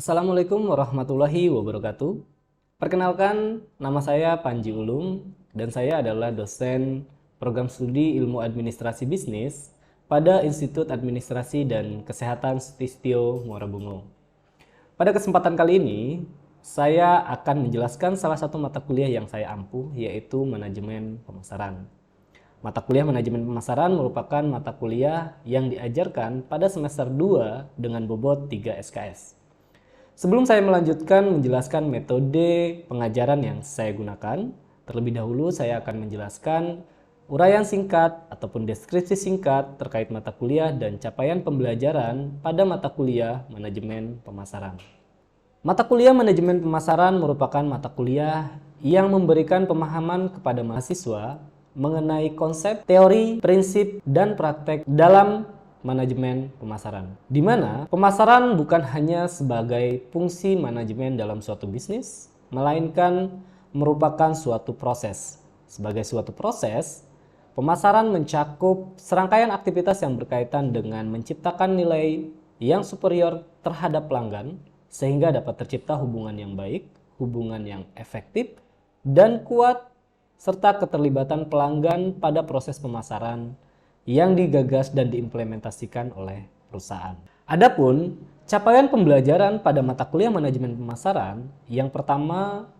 Assalamualaikum warahmatullahi wabarakatuh. Perkenalkan, nama saya Panji Ulum dan saya adalah dosen program studi Ilmu Administrasi Bisnis pada Institut Administrasi dan Kesehatan Sutistio Muara Bungo. Pada kesempatan kali ini, saya akan menjelaskan salah satu mata kuliah yang saya ampuh, yaitu Manajemen Pemasaran. Mata kuliah Manajemen Pemasaran merupakan mata kuliah yang diajarkan pada semester 2 dengan bobot 3 SKS. Sebelum saya melanjutkan menjelaskan metode pengajaran yang saya gunakan, terlebih dahulu saya akan menjelaskan uraian singkat ataupun deskripsi singkat terkait mata kuliah dan capaian pembelajaran pada mata kuliah Manajemen Pemasaran. Mata kuliah Manajemen Pemasaran merupakan mata kuliah yang memberikan pemahaman kepada mahasiswa mengenai konsep, teori, prinsip, dan praktek dalam manajemen pemasaran, di mana pemasaran bukan hanya sebagai fungsi manajemen dalam suatu bisnis, melainkan merupakan suatu proses. Sebagai suatu proses, pemasaran mencakup serangkaian aktivitas yang berkaitan dengan menciptakan nilai yang superior terhadap pelanggan, sehingga dapat tercipta hubungan yang baik, hubungan yang efektif, dan kuat, serta keterlibatan pelanggan pada proses pemasaran yang digagas dan diimplementasikan oleh perusahaan. Adapun capaian pembelajaran pada mata kuliah Manajemen Pemasaran, yang pertama,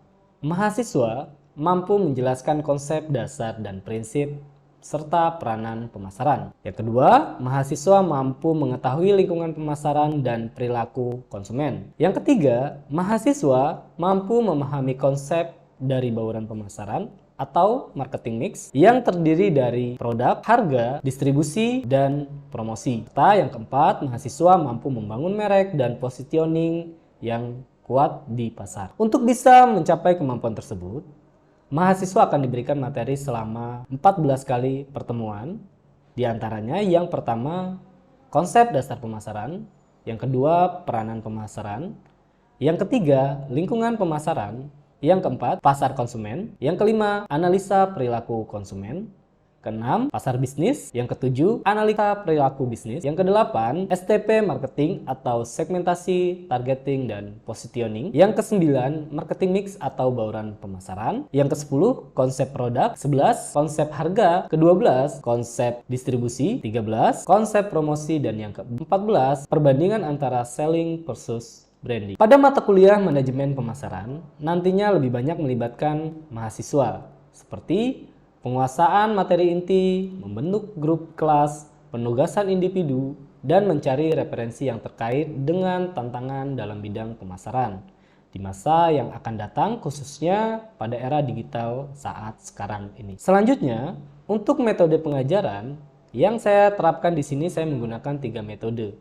mahasiswa mampu menjelaskan konsep dasar dan prinsip serta peranan pemasaran. Yang kedua, mahasiswa mampu mengetahui lingkungan pemasaran dan perilaku konsumen. Yang ketiga, mahasiswa mampu memahami konsep dari bauran pemasaran atau marketing mix yang terdiri dari produk, harga, distribusi, dan promosi. Serta yang keempat, mahasiswa mampu membangun merek dan positioning yang kuat di pasar. Untuk bisa mencapai kemampuan tersebut, mahasiswa akan diberikan materi selama 14 kali pertemuan. Di antaranya yang pertama, konsep dasar pemasaran, yang kedua, peranan pemasaran, yang ketiga, lingkungan pemasaran, yang keempat, pasar konsumen. Yang kelima, analisa perilaku konsumen. Keenam, pasar bisnis. Yang ketujuh, analisa perilaku bisnis. Yang kedelapan, STP marketing atau segmentasi, targeting, dan positioning. Yang kesembilan, marketing mix atau bauran pemasaran. Yang kesepuluh, konsep produk. 11, konsep harga. Ke-12, konsep distribusi. 13, konsep promosi. Dan yang ke-14, perbandingan antara selling versus branding. Pada mata kuliah Manajemen Pemasaran, nantinya lebih banyak melibatkan mahasiswa, seperti penguasaan materi inti, membentuk grup kelas, penugasan individu, dan mencari referensi yang terkait dengan tantangan dalam bidang pemasaran di masa yang akan datang, khususnya pada era digital saat sekarang ini. Selanjutnya, untuk metode pengajaran yang saya terapkan di sini, saya menggunakan 3 metode,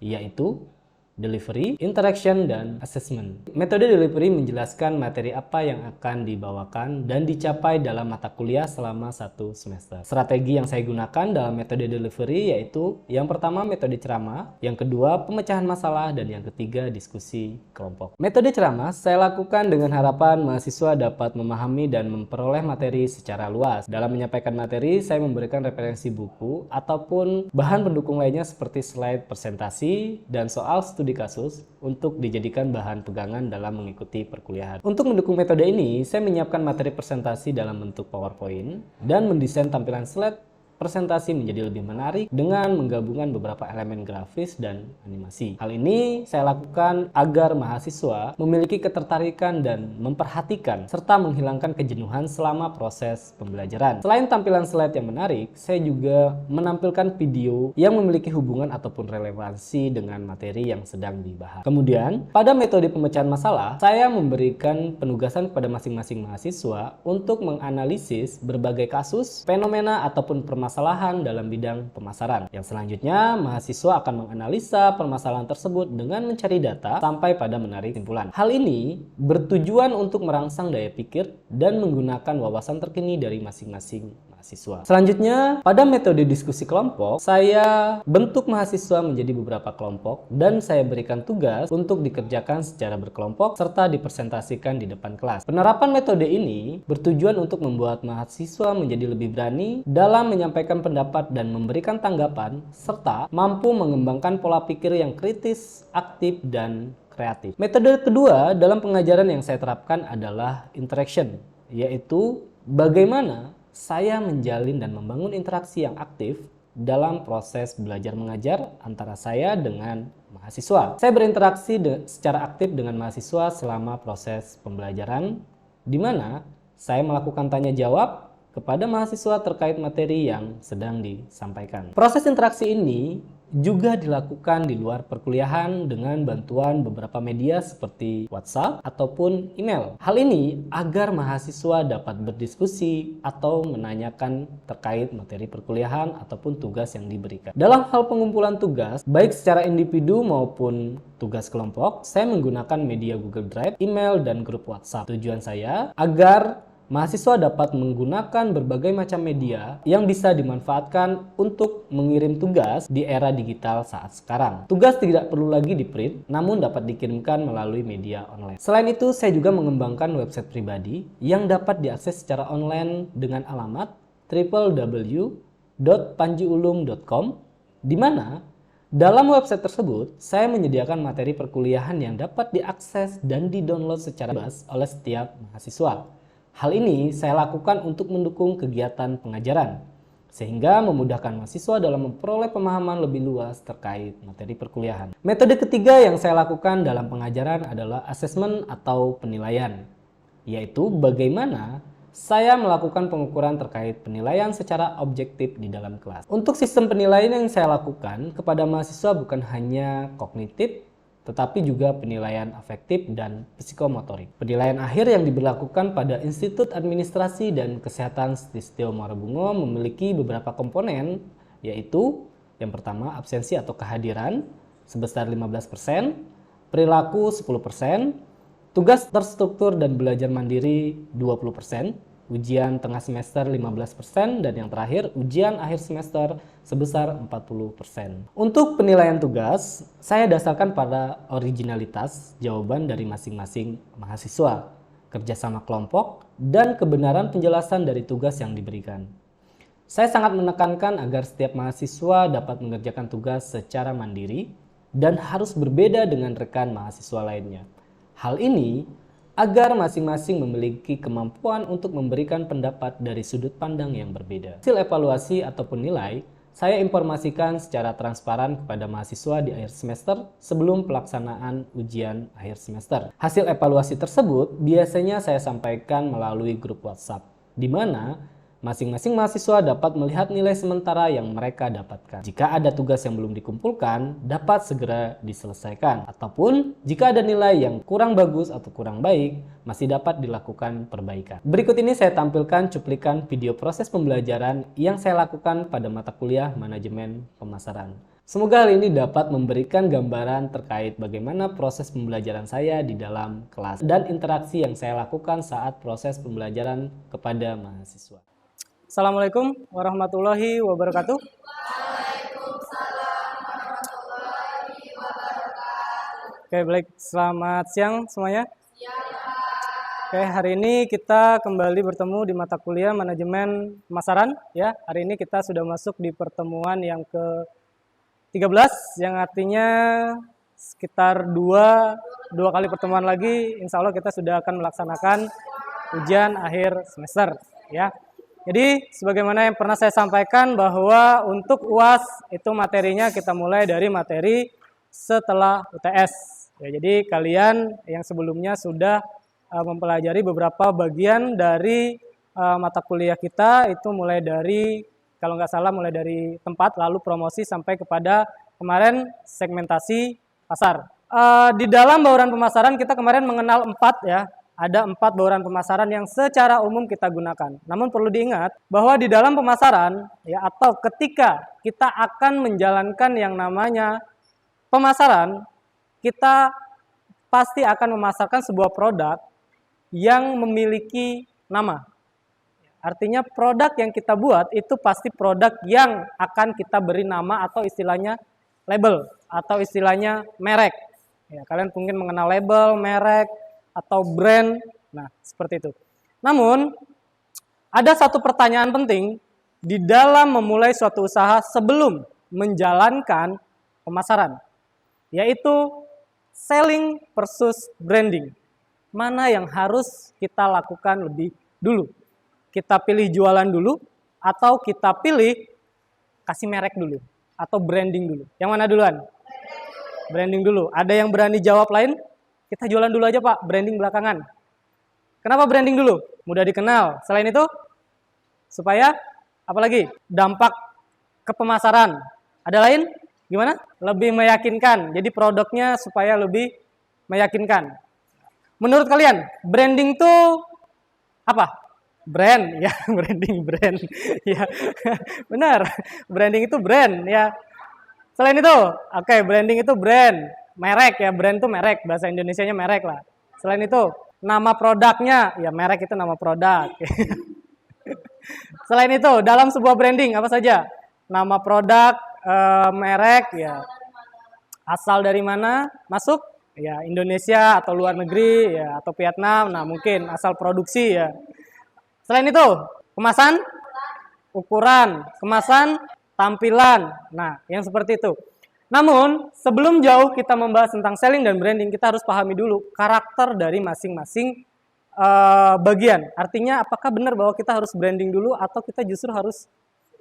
yaitu delivery, interaction, dan assessment. Metode delivery menjelaskan materi apa yang akan dibawakan dan dicapai dalam mata kuliah selama 1 semester. Strategi yang saya gunakan dalam metode delivery yaitu yang pertama metode ceramah, yang kedua pemecahan masalah, dan yang ketiga diskusi kelompok. Metode ceramah saya lakukan dengan harapan mahasiswa dapat memahami dan memperoleh materi secara luas. Dalam menyampaikan materi, saya memberikan referensi buku ataupun bahan pendukung lainnya seperti slide presentasi dan soal studi kasus untuk dijadikan bahan pegangan dalam mengikuti perkuliahan. Untuk mendukung metode ini, saya menyiapkan materi presentasi dalam bentuk PowerPoint dan mendesain tampilan slide presentasi menjadi lebih menarik dengan menggabungkan beberapa elemen grafis dan animasi. Hal ini saya lakukan agar mahasiswa memiliki ketertarikan dan memperhatikan serta menghilangkan kejenuhan selama proses pembelajaran. Selain tampilan slide yang menarik, saya juga menampilkan video yang memiliki hubungan ataupun relevansi dengan materi yang sedang dibahas. Kemudian, pada metode pemecahan masalah, saya memberikan penugasan kepada masing-masing mahasiswa untuk menganalisis berbagai kasus, fenomena ataupun permasalahan dalam bidang pemasaran. Yang selanjutnya, mahasiswa akan menganalisa permasalahan tersebut dengan mencari data sampai pada menarik kesimpulan. Hal ini bertujuan untuk merangsang daya pikir dan menggunakan wawasan terkini dari masing-masing mahasiswa. Selanjutnya, pada metode diskusi kelompok, saya bentuk mahasiswa menjadi beberapa kelompok dan saya berikan tugas untuk dikerjakan secara berkelompok serta dipresentasikan di depan kelas. Penerapan metode ini bertujuan untuk membuat mahasiswa menjadi lebih berani dalam menyampaikan pendapat dan memberikan tanggapan serta mampu mengembangkan pola pikir yang kritis, aktif, dan kreatif. Metode kedua dalam pengajaran yang saya terapkan adalah interaction, yaitu bagaimana saya menjalin dan membangun interaksi yang aktif dalam proses belajar mengajar antara saya dengan mahasiswa. Saya berinteraksi secara aktif dengan mahasiswa selama proses pembelajaran, di mana saya melakukan tanya jawab kepada mahasiswa terkait materi yang sedang disampaikan. Proses interaksi ini juga dilakukan di luar perkuliahan dengan bantuan beberapa media seperti WhatsApp ataupun email. Hal ini agar mahasiswa dapat berdiskusi atau menanyakan terkait materi perkuliahan ataupun tugas yang diberikan. Dalam hal pengumpulan tugas, baik secara individu maupun tugas kelompok, saya menggunakan media Google Drive, email, dan grup WhatsApp. Tujuan saya agar mahasiswa dapat menggunakan berbagai macam media yang bisa dimanfaatkan untuk mengirim tugas di era digital saat sekarang. Tugas tidak perlu lagi di-print, namun dapat dikirimkan melalui media online. Selain itu, saya juga mengembangkan website pribadi yang dapat diakses secara online dengan alamat www.panjiulum.com, di mana dalam website tersebut, saya menyediakan materi perkuliahan yang dapat diakses dan di-download secara bebas oleh setiap mahasiswa. Hal ini saya lakukan untuk mendukung kegiatan pengajaran, sehingga memudahkan mahasiswa dalam memperoleh pemahaman lebih luas terkait materi perkuliahan. Metode ketiga yang saya lakukan dalam pengajaran adalah asesmen atau penilaian, yaitu bagaimana saya melakukan pengukuran terkait penilaian secara objektif di dalam kelas. Untuk sistem penilaian yang saya lakukan kepada mahasiswa bukan hanya kognitif, tetapi juga penilaian afektif dan psikomotorik. Penilaian akhir yang diberlakukan pada Institut Administrasi dan Kesehatan Stistio Marabungo memiliki beberapa komponen, yaitu yang pertama absensi atau kehadiran sebesar 15%, perilaku 10%, tugas terstruktur dan belajar mandiri 20%, ujian tengah semester 15%, dan yang terakhir ujian akhir semester sebesar 40%. Untuk penilaian tugas, saya dasarkan pada originalitas jawaban dari masing-masing mahasiswa, kerjasama kelompok, dan kebenaran penjelasan dari tugas yang diberikan. Saya sangat menekankan agar setiap mahasiswa dapat mengerjakan tugas secara mandiri dan harus berbeda dengan rekan mahasiswa lainnya. Hal ini agar masing-masing memiliki kemampuan untuk memberikan pendapat dari sudut pandang yang berbeda. Hasil evaluasi ataupun nilai, saya informasikan secara transparan kepada mahasiswa di akhir semester sebelum pelaksanaan ujian akhir semester. Hasil evaluasi tersebut biasanya saya sampaikan melalui grup WhatsApp, di mana masing-masing mahasiswa dapat melihat nilai sementara yang mereka dapatkan. Jika ada tugas yang belum dikumpulkan, dapat segera diselesaikan. Ataupun jika ada nilai yang kurang bagus atau kurang baik, masih dapat dilakukan perbaikan. Berikut ini saya tampilkan cuplikan video proses pembelajaran yang saya lakukan pada mata kuliah Manajemen Pemasaran. Semoga hal ini dapat memberikan gambaran terkait bagaimana proses pembelajaran saya di dalam kelas dan interaksi yang saya lakukan saat proses pembelajaran kepada mahasiswa. Assalamualaikum warahmatullahi wabarakatuh. Waalaikumsalam warahmatullahi wabarakatuh. Oke, baik. Selamat siang semuanya. Siang, Oke, hari ini kita kembali bertemu di mata kuliah Manajemen Pemasaran. Ya, hari ini kita sudah masuk di pertemuan yang ke-13, yang artinya sekitar dua kali pertemuan lagi. Insya Allah kita sudah akan melaksanakan ujian akhir semester. Ya. Jadi, sebagaimana yang pernah saya sampaikan bahwa untuk UAS itu materinya kita mulai dari materi setelah UTS. Ya, jadi kalian yang sebelumnya sudah mempelajari beberapa bagian dari mata kuliah kita, itu mulai dari, kalau nggak salah, mulai dari tempat, lalu promosi sampai kepada kemarin segmentasi pasar. Di dalam bauran pemasaran kita kemarin mengenal 4 ya. Ada 4 bauran pemasaran yang secara umum kita gunakan. Namun perlu diingat bahwa di dalam pemasaran ya, atau ketika kita akan menjalankan yang namanya pemasaran, kita pasti akan memasarkan sebuah produk yang memiliki nama. Artinya produk yang kita buat itu pasti produk yang akan kita beri nama atau istilahnya label atau istilahnya merek. Ya, kalian mungkin mengenal label, merek, atau brand, nah seperti itu. Namun, ada satu pertanyaan penting di dalam memulai suatu usaha sebelum menjalankan pemasaran, yaitu selling versus branding. Mana yang harus kita lakukan lebih dulu? Kita pilih jualan dulu atau kita pilih kasih merek dulu atau branding dulu? Yang mana duluan? Branding dulu. Ada yang berani jawab lain? Kita jualan dulu aja Pak, branding belakangan. Kenapa branding dulu? Mudah dikenal. Selain itu, supaya apalagi? Dampak ke pemasaran. Ada lain? Gimana? Lebih meyakinkan. Jadi produknya supaya lebih meyakinkan. Menurut kalian, branding itu apa? Brand, ya, branding brand. Ya, benar. Branding itu brand, ya. Selain itu, oke, branding itu brand, merek ya, brand itu merek, bahasa Indonesianya merek lah. Selain itu, nama produknya, ya merek itu nama produk. Selain itu, dalam sebuah branding apa saja? Nama produk, merek, ya, asal dari mana, masuk, ya Indonesia atau luar negeri, ya atau Vietnam, nah mungkin asal produksi ya. Selain itu, kemasan, ukuran, kemasan, tampilan. Nah, yang seperti itu. Namun, sebelum jauh kita membahas tentang selling dan branding, kita harus pahami dulu karakter dari masing-masing bagian. Artinya, apakah benar bahwa kita harus branding dulu atau kita justru harus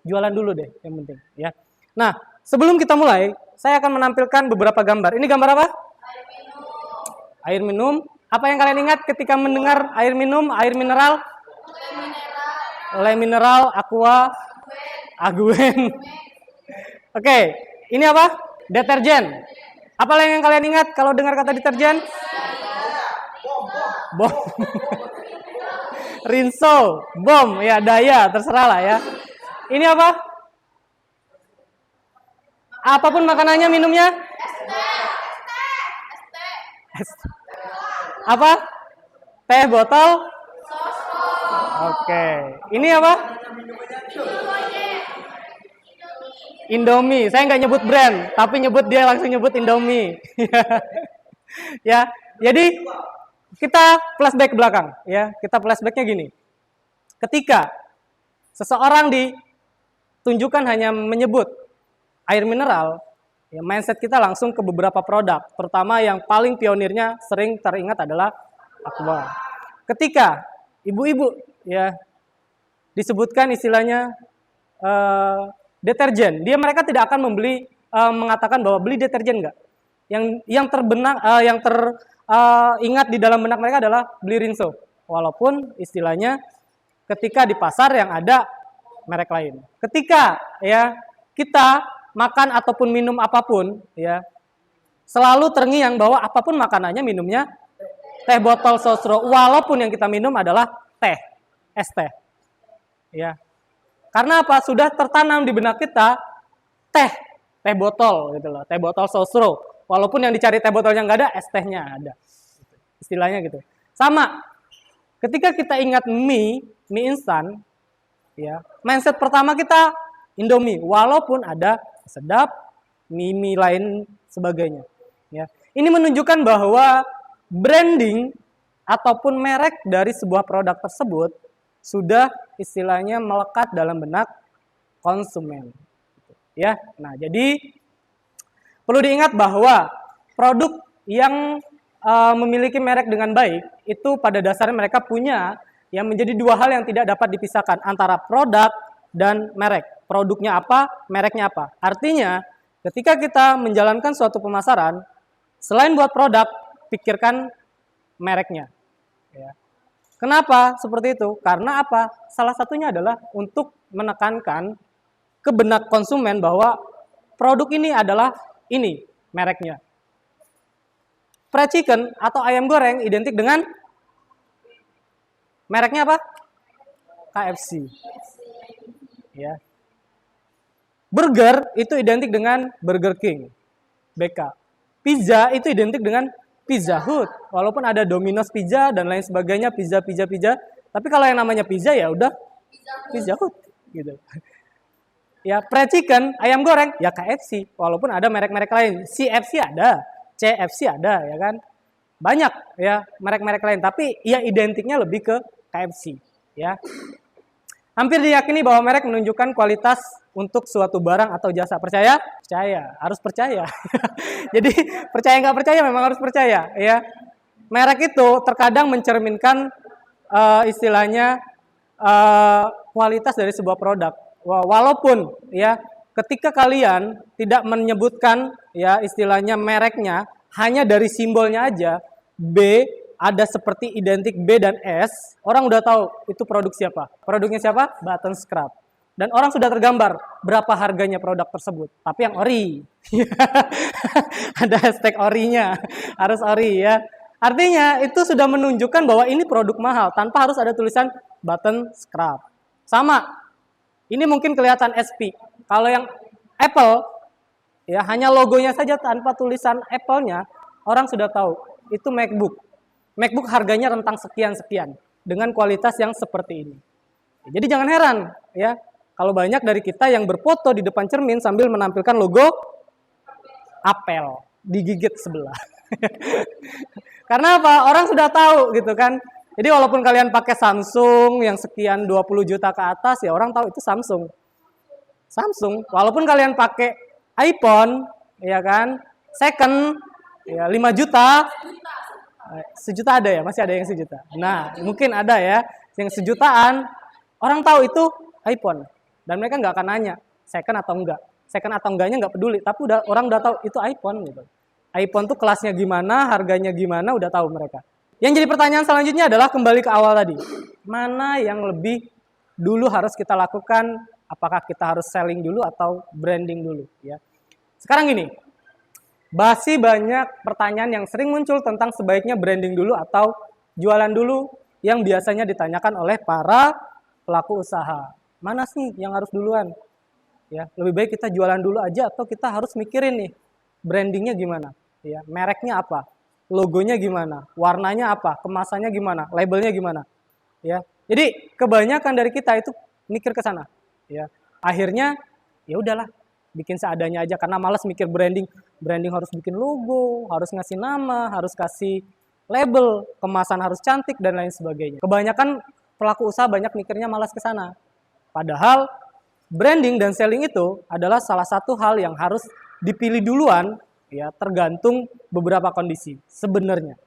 jualan dulu deh, yang penting. Ya. Nah, sebelum kita mulai, saya akan menampilkan beberapa gambar. Ini gambar apa? Air minum. Apa yang kalian ingat ketika mendengar air minum, air mineral? Le mineral, aqua, aguen. Oke, ini apa? Deterjen. Apa yang kalian ingat kalau dengar kata deterjen? Bom. Rinso, bom, ya daya, terserah lah ya. Ini apa? Apapun makanannya, minumnya? Apa? Teh botol? Oke. Ini apa? Indomie. Saya nggak nyebut brand, tapi dia langsung nyebut Indomie. Ya. Jadi kita flashback belakang, ya. Kita flashbacknya gini. Ketika seseorang ditunjukkan hanya menyebut air mineral, ya mindset kita langsung ke beberapa produk, terutama yang paling pionirnya sering teringat adalah Aqua. Ketika ibu-ibu ya disebutkan istilahnya deterjen, mereka tidak akan membeli mengatakan bahwa beli deterjen enggak. Yang teringat di dalam benak mereka adalah beli Rinso. Walaupun istilahnya ketika di pasar yang ada merek lain. Ketika ya kita makan ataupun minum apapun ya selalu terngiang bahwa apapun makanannya minumnya teh botol sosro, walaupun yang kita minum adalah teh, es teh. Ya. Karena apa? Sudah tertanam di benak kita teh botol gitu loh, teh botol sosro. Walaupun yang dicari teh botolnya nggak ada, es tehnya ada. Istilahnya gitu. Sama, ketika kita ingat mie instan, ya, mindset pertama kita Indomie, walaupun ada sedap, mie lain sebagainya. Ya. Ini menunjukkan bahwa branding ataupun merek dari sebuah produk tersebut sudah istilahnya melekat dalam benak konsumen. Ya, nah jadi perlu diingat bahwa produk yang memiliki merek dengan baik itu pada dasarnya mereka punya yang menjadi dua hal yang tidak dapat dipisahkan antara produk dan merek. Produknya apa, mereknya apa. Artinya, ketika kita menjalankan suatu pemasaran, selain buat produk, pikirkan mereknya. Ya. Kenapa seperti itu? Karena apa? Salah satunya adalah untuk menekankan ke benak konsumen bahwa produk ini adalah ini mereknya. Fried chicken atau ayam goreng identik dengan mereknya apa? KFC. Ya. Burger itu identik dengan Burger King. BK. Pizza itu identik dengan Pizza Hut. Walaupun ada Domino's Pizza dan lain sebagainya, pizza. Tapi kalau yang namanya pizza ya udah Pizza Hut gitu. Ya, fried chicken, ayam goreng, ya KFC. Walaupun ada merek-merek lain. CFC ada, CFC ada, ya kan. Banyak ya merek-merek lain, tapi ya identiknya lebih ke KFC, ya. Hampir diyakini bahwa merek menunjukkan kualitas untuk suatu barang atau jasa. Percaya? Percaya, harus percaya. Jadi percaya nggak percaya memang harus percaya, ya. Merek itu terkadang mencerminkan istilahnya kualitas dari sebuah produk. Walaupun ya ketika kalian tidak menyebutkan ya istilahnya mereknya, hanya dari simbolnya aja B ada seperti identik B dan S, orang udah tahu itu produk siapa. Produknya siapa? Button Scrub. Dan orang sudah tergambar berapa harganya produk tersebut. Tapi yang ori. Ada hashtag orinya. Harus ori ya. Artinya itu sudah menunjukkan bahwa ini produk mahal tanpa harus ada tulisan Button Scrub. Sama. Ini mungkin kelihatan SP. Kalau yang Apple ya hanya logonya saja tanpa tulisan Apple-nya, orang sudah tahu itu MacBook. MacBook harganya rentang sekian-sekian dengan kualitas yang seperti ini. Jadi jangan heran ya kalau banyak dari kita yang berfoto di depan cermin sambil menampilkan logo Apple digigit sebelah. Karena apa? Orang sudah tahu gitu kan. Jadi walaupun kalian pakai Samsung yang sekian 20 juta ke atas ya orang tahu itu Samsung. Samsung. Walaupun kalian pakai iPhone ya kan, second ya 5 juta. Sejuta ada ya? Masih ada yang sejuta. Nah, mungkin ada ya. Yang sejutaan, orang tahu itu iPhone. Dan mereka nggak akan nanya, second atau enggak. Second atau enggaknya nggak peduli. Tapi orang udah tahu itu iPhone. Gitu. iPhone tuh kelasnya gimana, harganya gimana, udah tahu mereka. Yang jadi pertanyaan selanjutnya adalah kembali ke awal tadi. Mana yang lebih dulu harus kita lakukan? Apakah kita harus selling dulu atau branding dulu? Ya. Sekarang gini. Masih banyak pertanyaan yang sering muncul tentang sebaiknya branding dulu atau jualan dulu yang biasanya ditanyakan oleh para pelaku usaha. Mana sih yang harus duluan? Ya, lebih baik kita jualan dulu aja atau kita harus mikirin nih brandingnya gimana? Ya, mereknya apa? Logonya gimana? Warnanya apa? Kemasannya gimana? Labelnya gimana? Ya. Jadi kebanyakan dari kita itu mikir ke sana. Ya. Akhirnya ya udahlah bikin seadanya aja karena malas mikir branding. Branding harus bikin logo, harus ngasih nama, harus kasih label, kemasan harus cantik dan lain sebagainya. Kebanyakan pelaku usaha banyak mikirnya malas ke sana. Padahal branding dan selling itu adalah salah satu hal yang harus dipilih duluan ya tergantung beberapa kondisi sebenarnya.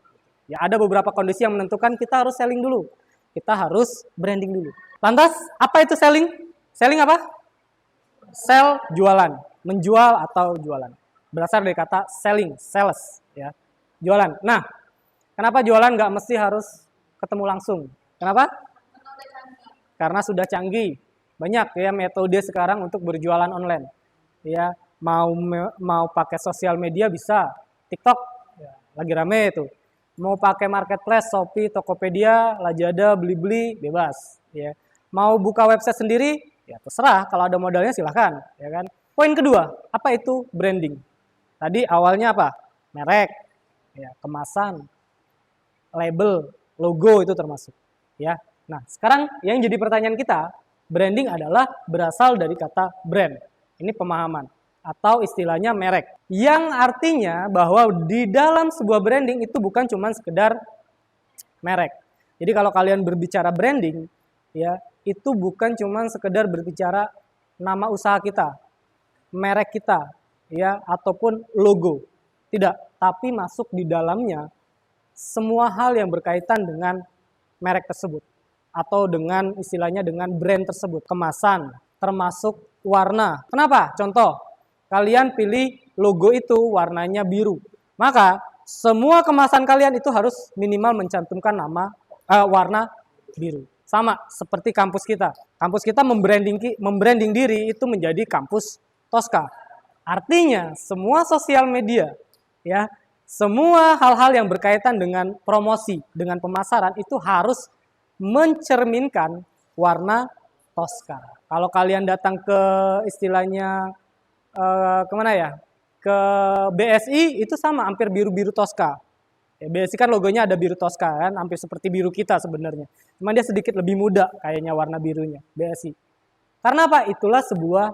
Ya ada beberapa kondisi yang menentukan kita harus selling dulu. Kita harus branding dulu. Lantas apa itu selling? Selling apa? Sell, jualan, menjual atau jualan. Berasal dari kata selling, sales, ya, jualan. Nah, kenapa jualan nggak mesti harus ketemu langsung? Kenapa? Karena sudah canggih, banyak ya metode sekarang untuk berjualan online. Ya, mau pakai sosial media bisa, TikTok, ya, lagi rame itu. Mau pakai marketplace, Shopee, Tokopedia, Lazada, Blibli, bebas. Ya, mau buka website sendiri, ya terserah. Kalau ada modalnya silahkan, ya kan. Poin kedua, apa itu branding? Tadi awalnya apa? Merek, ya, kemasan, label, logo itu termasuk. Ya. Nah, sekarang yang jadi pertanyaan kita, branding adalah berasal dari kata brand. Ini pemahaman atau istilahnya merek. Yang artinya bahwa di dalam sebuah branding itu bukan cuma sekedar merek. Jadi kalau kalian berbicara branding, ya, itu bukan cuma sekedar berbicara nama usaha kita, merek kita, ya, ataupun logo. Tidak, tapi masuk di dalamnya semua hal yang berkaitan dengan merek tersebut atau dengan istilahnya dengan brand tersebut, kemasan, termasuk warna. Kenapa? Contoh, kalian pilih logo itu warnanya biru. Maka semua kemasan kalian itu harus minimal mencantumkan nama warna biru. Sama seperti kampus kita. Kampus kita membranding diri itu menjadi kampus Tosca. Artinya semua sosial media, ya, semua hal-hal yang berkaitan dengan promosi, dengan pemasaran itu harus mencerminkan warna Tosca. Kalau kalian datang ke istilahnya kemana ya? Ke BSI itu sama, hampir biru-biru Tosca. Ya, BSI kan logonya ada biru Tosca kan, hampir seperti biru kita sebenarnya. Cuma dia sedikit lebih muda kayaknya warna birunya, BSI. Karena apa? Itulah sebuah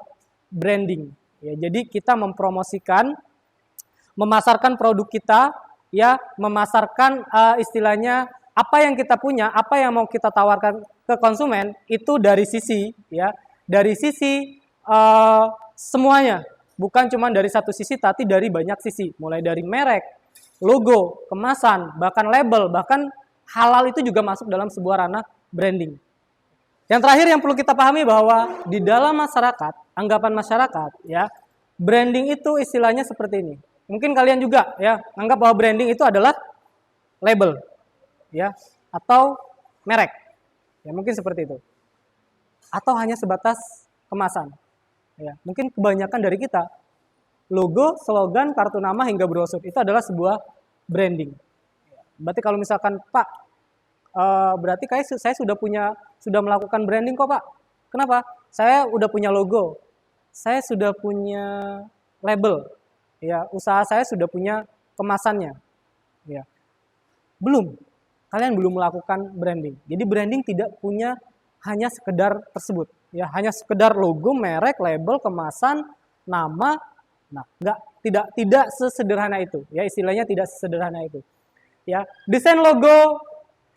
branding. Ya, jadi kita mempromosikan, memasarkan produk kita, ya, memasarkan istilahnya apa yang kita punya, apa yang mau kita tawarkan ke konsumen itu dari sisi ya, dari sisi semuanya, bukan cuma dari satu sisi, tapi dari banyak sisi, mulai dari merek, logo, kemasan, bahkan label, bahkan halal itu juga masuk dalam sebuah ranah branding. Yang terakhir yang perlu kita pahami bahwa di dalam masyarakat, anggapan masyarakat ya, branding itu istilahnya seperti ini. Mungkin kalian juga ya anggap bahwa branding itu adalah label ya atau merek. Ya mungkin seperti itu. Atau hanya sebatas kemasan. Ya, mungkin kebanyakan dari kita logo, slogan, kartu nama hingga brosur itu adalah sebuah branding. Berarti kalau misalkan Pak, berarti kayak saya sudah melakukan branding kok Pak. Kenapa? Saya udah punya logo, saya sudah punya label, ya usaha saya sudah punya kemasannya. Ya. Belum, kalian belum melakukan branding. Jadi branding tidak punya hanya sekedar tersebut, ya hanya sekedar logo, merek, label, kemasan, nama. Nah, tidak sesederhana itu, ya istilahnya tidak sesederhana itu. Ya, desain logo,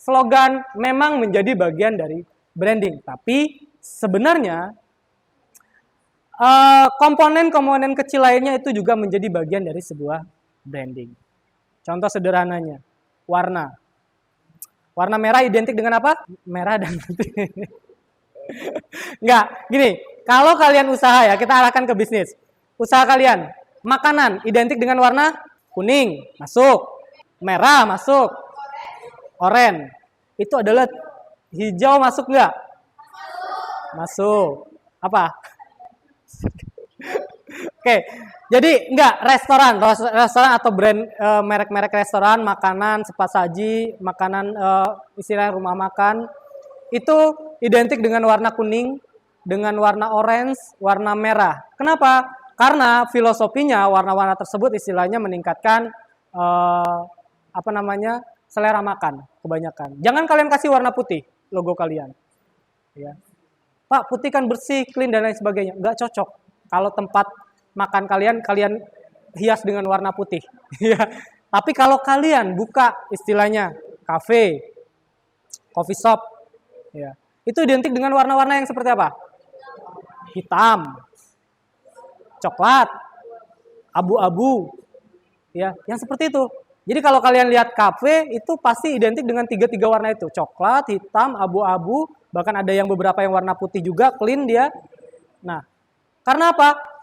slogan memang menjadi bagian dari branding, tapi sebenarnya komponen-komponen kecil lainnya itu juga menjadi bagian dari sebuah branding. Contoh sederhananya, warna. Warna merah identik dengan apa? Merah dan putih. Enggak, gini, kalau kalian usaha ya, kita arahkan ke bisnis. Usaha kalian, makanan identik dengan warna kuning, masuk. Merah, masuk. Oranye. Itu adalah hijau, masuk enggak? Masuk. Apa? Oke, jadi enggak restoran atau brand merek-merek restoran, makanan, sesaji, makanan istilah rumah makan itu identik dengan warna kuning, dengan warna orange, warna merah. Kenapa? Karena filosofinya warna-warna tersebut istilahnya meningkatkan selera makan kebanyakan. Jangan kalian kasih warna putih logo kalian. Ya. Pak, putih kan bersih, clean dan lain sebagainya. Enggak cocok. Kalau tempat makan kalian hias dengan warna putih. Tapi kalau kalian buka istilahnya kafe, coffee shop, ya, itu identik dengan warna-warna yang seperti apa? Hitam, coklat, abu-abu, ya, yang seperti itu. Jadi kalau kalian lihat kafe itu pasti identik dengan tiga warna itu, coklat, hitam, abu-abu, bahkan ada yang beberapa yang warna putih juga, clean dia. Nah, karena apa?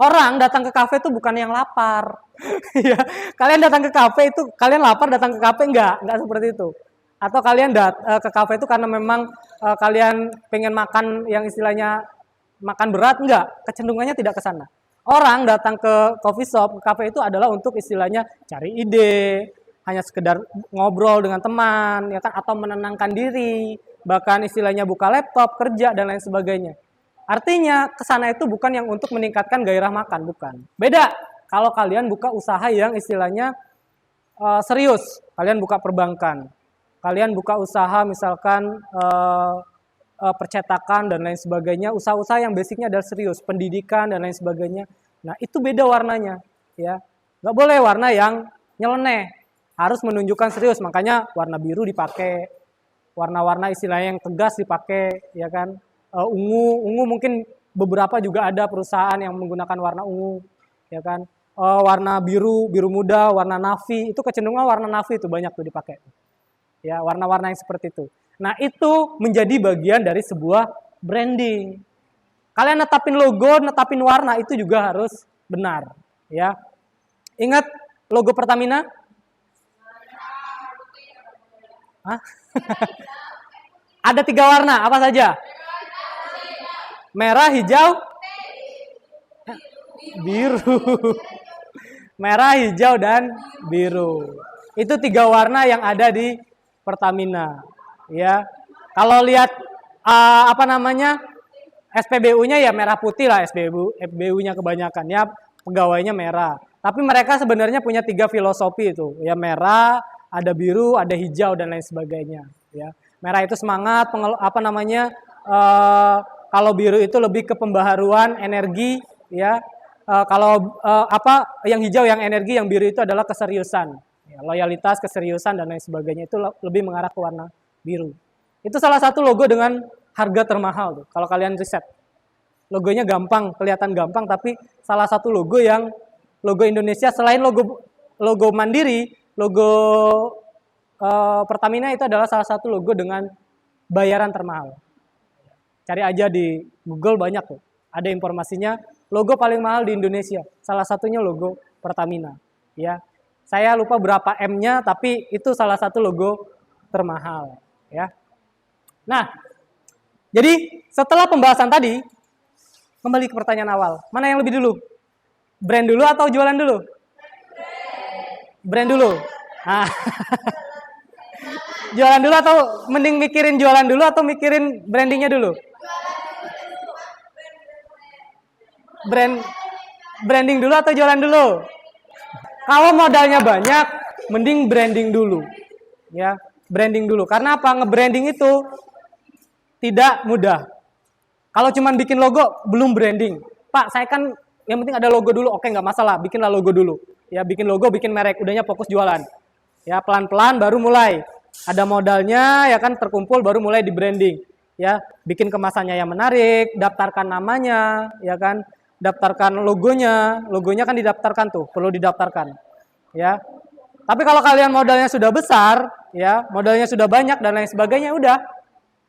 Orang datang ke kafe itu bukan yang lapar. Ya, kalian datang ke kafe itu, kalian lapar datang ke kafe enggak seperti itu. Atau kalian ke kafe itu karena memang kalian pengen makan yang istilahnya makan berat, enggak, kecenderungannya tidak ke sana. Orang datang ke coffee shop, ke kafe itu adalah untuk istilahnya cari ide, hanya sekedar ngobrol dengan teman, ya kan, atau menenangkan diri, bahkan istilahnya buka laptop, kerja dan lain sebagainya. Artinya kesana itu bukan yang untuk meningkatkan gairah makan, bukan. Beda kalau kalian buka usaha yang istilahnya serius, kalian buka perbankan, kalian buka usaha misalkan percetakan dan lain sebagainya, usaha-usaha yang basicnya adalah serius, pendidikan dan lain sebagainya. Nah itu beda warnanya, ya. Nggak boleh warna yang nyeleneh, harus menunjukkan serius. Makanya warna biru dipakai, warna-warna istilahnya yang tegas dipakai, ya kan. Ungu mungkin beberapa juga ada perusahaan yang menggunakan warna ungu, ya kan. Warna biru muda, warna navy, itu kecenderungan warna navy itu banyak tuh dipakai. Ya, warna-warna yang seperti itu. Nah, itu menjadi bagian dari sebuah branding. Kalian netapin logo, netapin warna itu juga harus benar, ya. Ingat logo Pertamina? Hah? Ada 3 warna, apa saja? Merah, hijau, biru. Merah, hijau, dan biru. Itu 3 warna yang ada di Pertamina. Ya, kalau lihat SPBU-nya ya merah putih lah, SPBU-nya kebanyakan ya pegawainya merah. Tapi mereka sebenarnya punya 3 filosofi itu, ya merah, ada biru, ada hijau dan lain sebagainya. Ya, merah itu semangat, kalau biru itu lebih ke pembaharuan energi, ya. Kalau yang hijau yang energi, yang biru itu adalah keseriusan. Ya. Loyalitas, keseriusan, dan lain sebagainya itu lebih mengarah ke warna biru. Itu salah satu logo dengan harga termahal tuh. Kalau kalian riset, logonya gampang, kelihatan gampang, tapi salah satu logo yang logo Indonesia selain logo Mandiri, logo Pertamina itu adalah salah satu logo dengan bayaran termahal. Cari aja di Google banyak tuh. Ada informasinya, logo paling mahal di Indonesia. Salah satunya logo Pertamina. Ya, saya lupa berapa M-nya, tapi itu salah satu logo termahal. Ya. Nah, jadi setelah pembahasan tadi, kembali ke pertanyaan awal. Mana yang lebih dulu? Brand dulu atau jualan dulu? Brand dulu. Nah. Jualan dulu atau mending mikirin jualan dulu atau mikirin brandingnya dulu? Branding dulu atau jualan dulu? Kalau modalnya banyak, mending branding dulu. Ya, branding dulu. Karena apa? Nge-branding itu tidak mudah. Kalau cuma bikin logo, belum branding. Pak, saya kan yang penting ada logo dulu. Oke, nggak masalah. Bikinlah logo dulu. Ya, bikin logo, bikin merek. Udahnya fokus jualan. Ya, pelan-pelan baru mulai. Ada modalnya, ya kan, terkumpul baru mulai di branding. Ya, bikin kemasannya yang menarik, daftarkan namanya, ya kan, daftarkan logonya kan didaftarkan tuh, perlu didaftarkan. Ya. Tapi kalau kalian modalnya sudah besar, ya, modalnya sudah banyak dan lain sebagainya, udah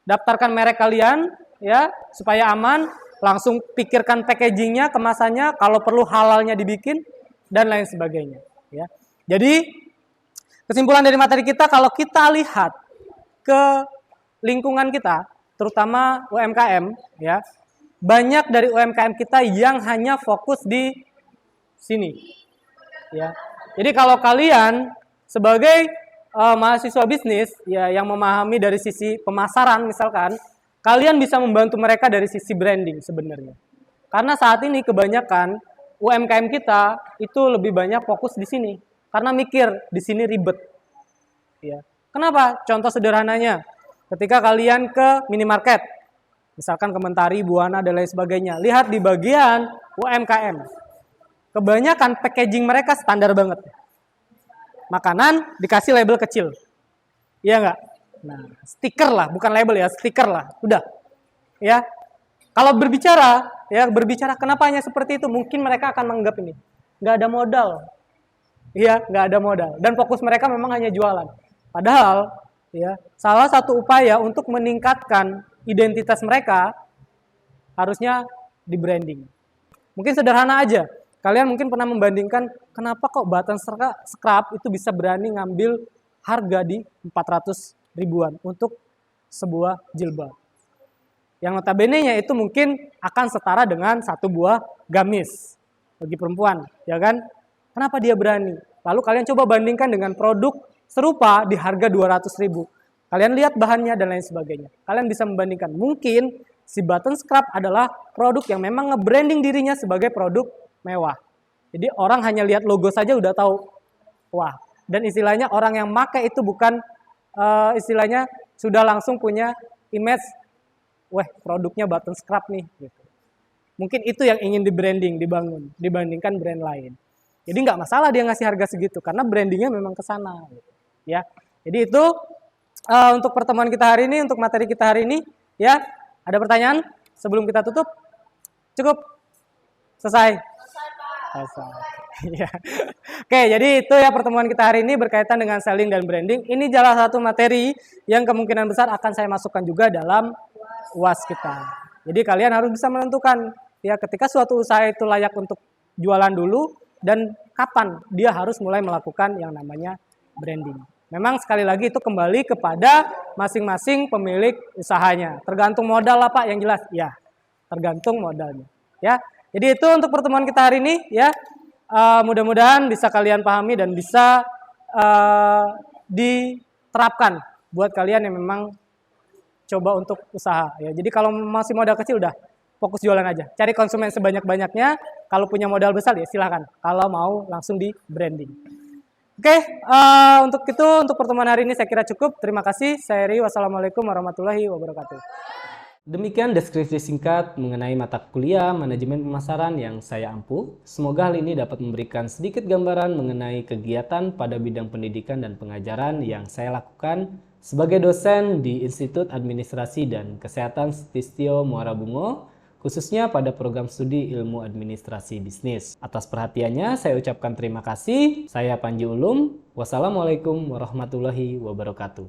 daftarkan merek kalian, ya, supaya aman, langsung pikirkan packagingnya, kemasannya, kalau perlu halalnya dibikin dan lain sebagainya. Ya. Jadi kesimpulan dari materi kita, kalau kita lihat ke lingkungan kita, terutama UMKM, ya, banyak dari UMKM kita yang hanya fokus di sini. Ya. Jadi kalau kalian sebagai mahasiswa bisnis, ya, yang memahami dari sisi pemasaran misalkan, kalian bisa membantu mereka dari sisi branding sebenarnya. Karena saat ini kebanyakan UMKM kita itu lebih banyak fokus di sini. Karena mikir di sini ribet. Ya. Kenapa? Contoh sederhananya, ketika kalian ke minimarket, misalkan Mentari, Buana, dan lain sebagainya, lihat di bagian UMKM. Kebanyakan packaging mereka standar banget. Makanan dikasih label kecil. Iya nggak? Nah, stiker lah, bukan label ya, stiker lah. Udah. Ya. Kalau berbicara kenapa hanya seperti itu? Mungkin mereka akan menganggap ini. Nggak ada modal. Iya, nggak ada modal. Dan fokus mereka memang hanya jualan. Padahal, ya, salah satu upaya untuk meningkatkan identitas mereka harusnya di branding. Mungkin sederhana aja. Kalian mungkin pernah membandingkan kenapa kok button scrub itu bisa berani ngambil harga di 400 ribuan untuk sebuah jilbab. Yang notabene-nya itu mungkin akan setara dengan satu buah gamis bagi perempuan, ya kan? Kenapa dia berani? Lalu kalian coba bandingkan dengan produk serupa di harga 200 ribu. Kalian lihat bahannya dan lain sebagainya. Kalian bisa membandingkan. Mungkin si button scrub adalah produk yang memang nge-branding dirinya sebagai produk mewah. Jadi orang hanya lihat logo saja udah tahu. Wah, dan istilahnya orang yang pakai itu bukan istilahnya sudah langsung punya image, wah produknya button scrub nih. Gitu. Mungkin itu yang ingin di-branding, dibangun, dibandingkan brand lain. Jadi nggak masalah dia ngasih harga segitu, karena brandingnya memang ke sana. Gitu. Ya, jadi itu untuk pertemuan kita hari ini, untuk materi kita hari ini, ya. Ada pertanyaan sebelum kita tutup? Cukup? Selesai? Selesai. Ya. Oke, jadi itu ya pertemuan kita hari ini berkaitan dengan selling dan branding. Ini salah satu materi yang kemungkinan besar akan saya masukkan juga dalam UAS kita. Jadi kalian harus bisa menentukan ya ketika suatu usaha itu layak untuk jualan dulu dan kapan dia harus mulai melakukan yang namanya branding. Memang sekali lagi itu kembali kepada masing-masing pemilik usahanya. Tergantung modal lah Pak yang jelas. Ya, tergantung modalnya. Ya, jadi itu untuk pertemuan kita hari ini. Ya, mudah-mudahan bisa kalian pahami dan bisa diterapkan buat kalian yang memang coba untuk usaha. Ya, jadi kalau masih modal kecil udah fokus jualan aja. Cari konsumen sebanyak-banyaknya. Kalau punya modal besar ya silahkan. Kalau mau langsung di branding. Oke, untuk itu, untuk pertemuan hari ini saya kira cukup. Terima kasih. Saya Ri. Wassalamualaikum warahmatullahi wabarakatuh. Demikian deskripsi singkat mengenai mata kuliah manajemen pemasaran yang saya ampuh. Semoga hal ini dapat memberikan sedikit gambaran mengenai kegiatan pada bidang pendidikan dan pengajaran yang saya lakukan sebagai dosen di Institut Administrasi dan Kesehatan Sutistio Muara Bungo, khususnya pada program studi Ilmu Administrasi Bisnis. Atas perhatiannya, saya ucapkan terima kasih. Saya Panji Ulum. Wassalamualaikum warahmatullahi wabarakatuh.